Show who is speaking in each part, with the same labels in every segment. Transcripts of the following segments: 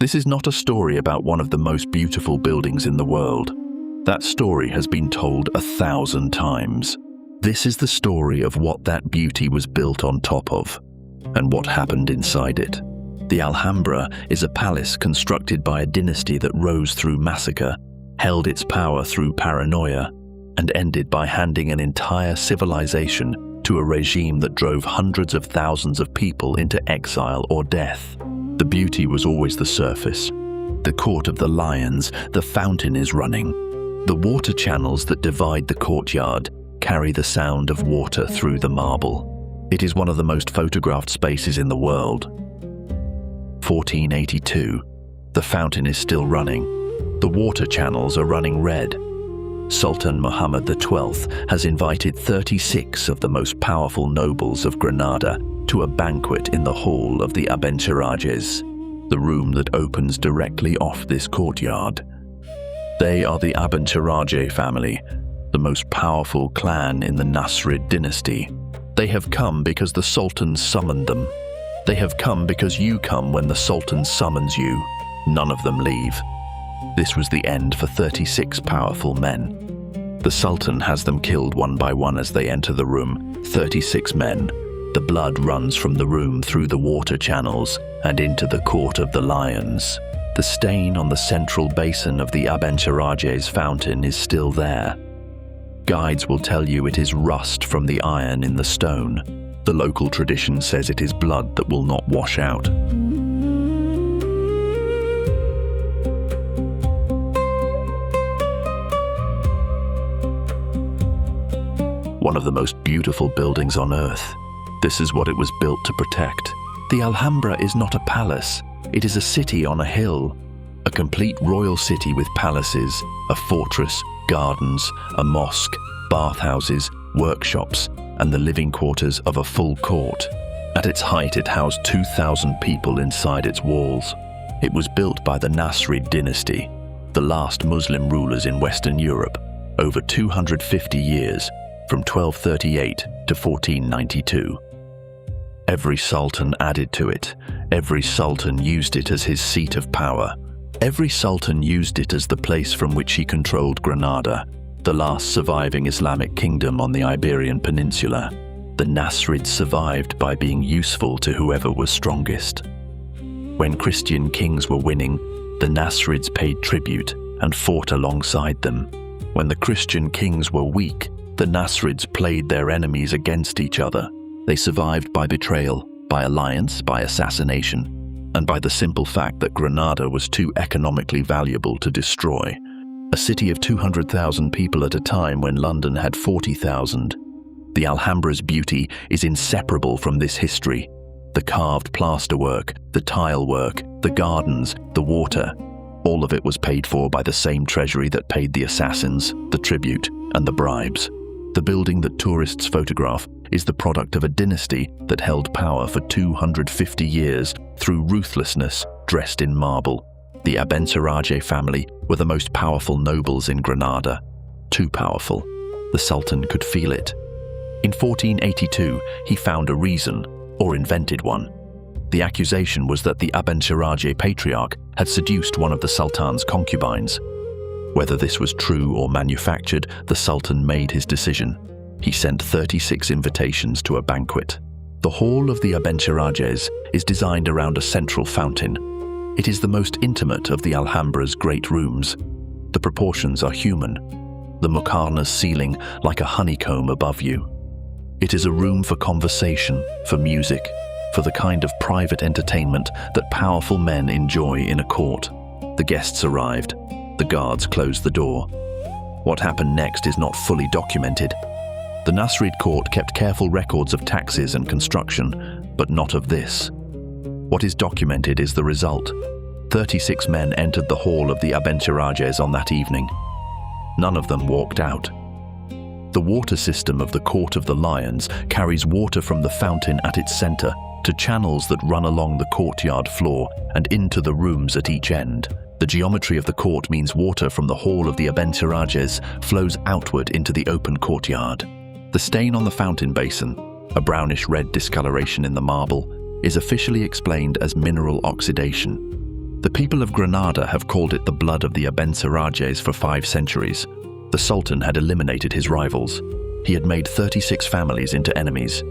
Speaker 1: This is not a story about one of the most beautiful buildings in the world. That story has been told 1,000 times. This is the story of what that beauty was built on top of, and what happened inside it. The Alhambra is a palace constructed by a dynasty that rose through massacre, held its power through paranoia, and ended by handing an entire civilization to a regime that drove hundreds of thousands of people into exile or death. The beauty was always the surface. The court of the lions, the fountain is running. The water channels that divide the courtyard carry the sound of water through the marble. It is one of the most photographed spaces in the world. 1482. The fountain is still running. The water channels are running red. Sultan Muhammad XII has invited 36 of the most powerful nobles of Granada to a banquet in the hall of the Abencerraje, the room that opens directly off this courtyard. They are the Abencerraje family, the most powerful clan in the Nasrid dynasty. They have come because the Sultan summoned them. They have come because you come when the Sultan summons you. None of them leave. This was the end for 36 powerful men. The Sultan has them killed one by one as they enter the room, 36 men. The blood runs from the room through the water channels and into the court of the lions. The stain on the central basin of the Abencerraje's fountain is still there. Guides will tell you it is rust from the iron in the stone. The local tradition says it is blood that will not wash out. One of the most beautiful buildings on earth. This is what it was built to protect. The Alhambra is not a palace. It is a city on a hill. A complete royal city with palaces, a fortress, gardens, a mosque, bathhouses, workshops, and the living quarters of a full court. At its height, it housed 2,000 people inside its walls. It was built by the Nasrid dynasty, the last Muslim rulers in Western Europe, over 250 years, from 1238 to 1492. Every sultan added to it. Every sultan used it as his seat of power. Every sultan used it as the place from which he controlled Granada, the last surviving Islamic kingdom on the Iberian Peninsula. The Nasrids survived by being useful to whoever was strongest. When Christian kings were winning, the Nasrids paid tribute and fought alongside them. When the Christian kings were weak, the Nasrids played their enemies against each other. They survived by betrayal, by alliance, by assassination, and by the simple fact that Granada was too economically valuable to destroy. A city of 200,000 people at a time when London had 40,000. The Alhambra's beauty is inseparable from this history. The carved plasterwork, the tile work, the gardens, the water, all of it was paid for by the same treasury that paid the assassins, the tribute, and the bribes. The building that tourists photograph is the product of a dynasty that held power for 250 years through ruthlessness dressed in marble. The Abencerraje family were the most powerful nobles in Granada. Too powerful. The Sultan could feel it. In 1482, he found a reason, or invented one. The accusation was that the Abencerraje patriarch had seduced one of the Sultan's concubines. Whether this was true or manufactured, the Sultan made his decision. He sent 36 invitations to a banquet. The hall of the Abencerrajes is designed around a central fountain. It is the most intimate of the Alhambra's great rooms. The proportions are human. The muqarna's ceiling like a honeycomb above you. It is a room for conversation, for music, for the kind of private entertainment that powerful men enjoy in a court. The guests arrived. The guards closed the door. What happened next is not fully documented. The Nasrid court kept careful records of taxes and construction, but not of this. What is documented is the result. 36 men entered the hall of the Abencerrajes on that evening. None of them walked out. The water system of the Court of the Lions carries water from the fountain at its center to channels that run along the courtyard floor and into the rooms at each end. The geometry of the court means water from the hall of the Abencerrajes flows outward into the open courtyard. The stain on the fountain basin, a brownish-red discoloration in the marble, is officially explained as mineral oxidation. The people of Granada have called it the blood of the Abencerrajes for 5 centuries. The Sultan had eliminated his rivals. He had made 36 families into enemies.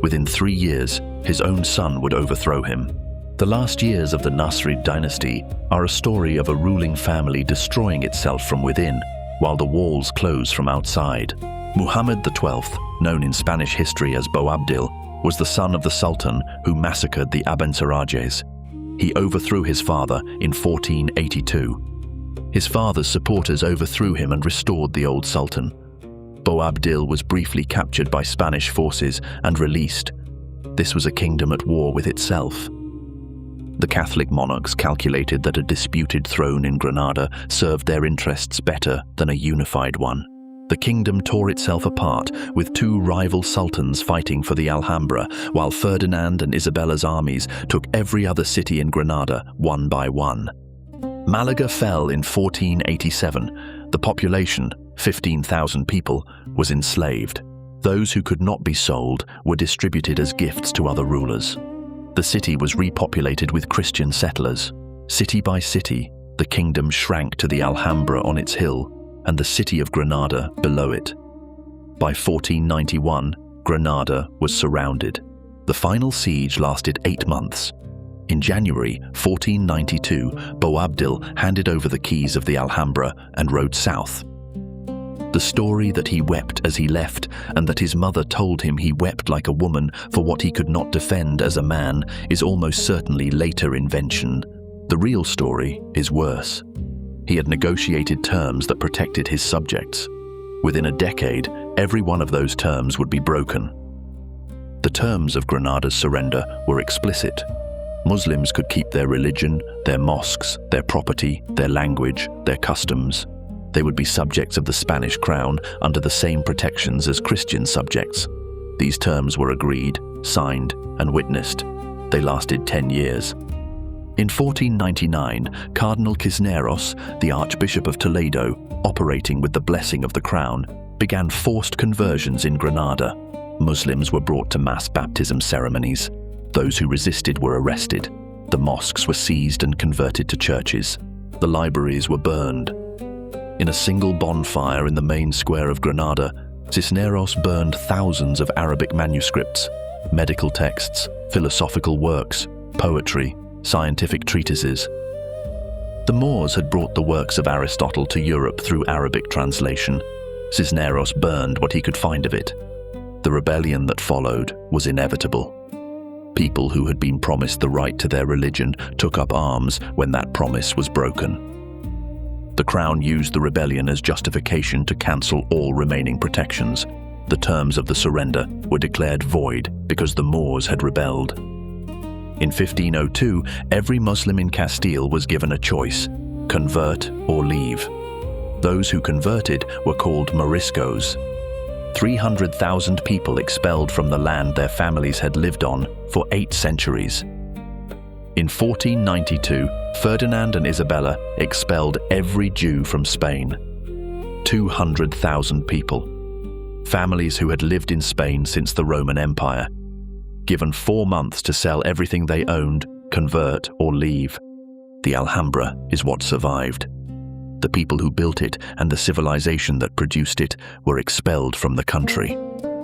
Speaker 1: Within 3 years, his own son would overthrow him. The last years of the Nasrid dynasty are a story of a ruling family destroying itself from within, while the walls close from outside. Muhammad XII, known in Spanish history as Boabdil, was the son of the Sultan who massacred the Abencerrajes. He overthrew his father in 1482. His father's supporters overthrew him and restored the old Sultan. Boabdil was briefly captured by Spanish forces and released. This was a kingdom at war with itself. The Catholic monarchs calculated that a disputed throne in Granada served their interests better than a unified one. The kingdom tore itself apart, with 2 rival sultans fighting for the Alhambra, while Ferdinand and Isabella's armies took every other city in Granada one by one. Malaga fell in 1487. The population, 15,000 people, was enslaved. Those who could not be sold were distributed as gifts to other rulers. The city was repopulated with Christian settlers. City by city, the kingdom shrank to the Alhambra on its hill, and the city of Granada below it. By 1491, Granada was surrounded. The final siege lasted 8 months. In January 1492, Boabdil handed over the keys of the Alhambra and rode south. The story that he wept as he left, and that his mother told him he wept like a woman for what he could not defend as a man, is almost certainly later invention. The real story is worse. He had negotiated terms that protected his subjects. Within a decade, every one of those terms would be broken. The terms of Granada's surrender were explicit. Muslims could keep their religion, their mosques, their property, their language, their customs. They would be subjects of the Spanish crown under the same protections as Christian subjects. These terms were agreed, signed, and witnessed. They lasted 10 years. In 1499, Cardinal Cisneros, the Archbishop of Toledo, operating with the blessing of the crown, began forced conversions in Granada. Muslims were brought to mass baptism ceremonies. Those who resisted were arrested. The mosques were seized and converted to churches. The libraries were burned. In a single bonfire in the main square of Granada, Cisneros burned thousands of Arabic manuscripts, medical texts, philosophical works, poetry, scientific treatises. The Moors had brought the works of Aristotle to Europe through Arabic translation. Cisneros burned what he could find of it. The rebellion that followed was inevitable. People who had been promised the right to their religion took up arms when that promise was broken. The crown used the rebellion as justification to cancel all remaining protections. The terms of the surrender were declared void because the Moors had rebelled. In 1502, every Muslim in Castile was given a choice: convert or leave. Those who converted were called Moriscos. 300,000 people expelled from the land their families had lived on for 8 centuries. In 1492, Ferdinand and Isabella expelled every Jew from Spain. 200,000 people. Families who had lived in Spain since the Roman Empire. Given 4 months to sell everything they owned, convert, or leave. The Alhambra is what survived. The people who built it and the civilization that produced it were expelled from the country.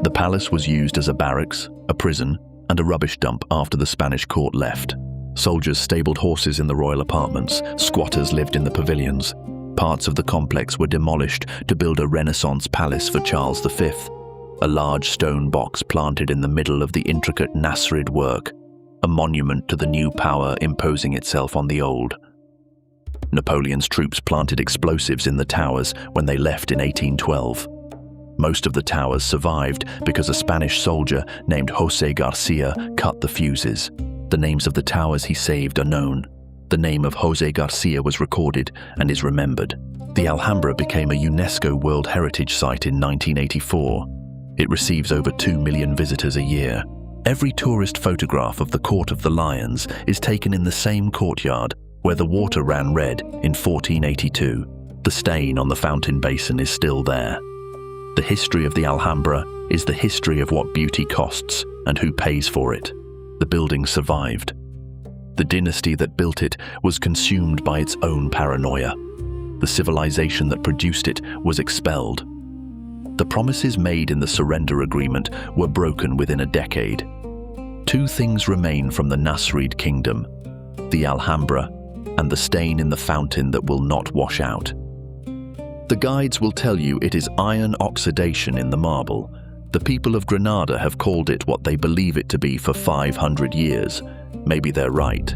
Speaker 1: The palace was used as a barracks, a prison, and a rubbish dump after the Spanish court left. Soldiers stabled horses in the royal apartments, squatters lived in the pavilions. Parts of the complex were demolished to build a Renaissance palace for Charles V, a large stone box planted in the middle of the intricate Nasrid work, a monument to the new power imposing itself on the old. Napoleon's troops planted explosives in the towers when they left in 1812. Most of the towers survived because a Spanish soldier named José Garcia cut the fuses. The names of the towers he saved are known. The name of José Garcia was recorded and is remembered. The Alhambra became a UNESCO World Heritage Site in 1984. It receives over 2 million visitors a year. Every tourist photograph of the Court of the Lions is taken in the same courtyard where the water ran red in 1482. The stain on the fountain basin is still there. The history of the Alhambra is the history of what beauty costs and who pays for it. The building survived. The dynasty that built it was consumed by its own paranoia. The civilization that produced it was expelled. The promises made in the surrender agreement were broken within a decade. Two things remain from the Nasrid kingdom: the Alhambra and the stain in the fountain that will not wash out. The guides will tell you it is iron oxidation in the marble. The people of Granada have called it what they believe it to be for 500 years. Maybe they're right.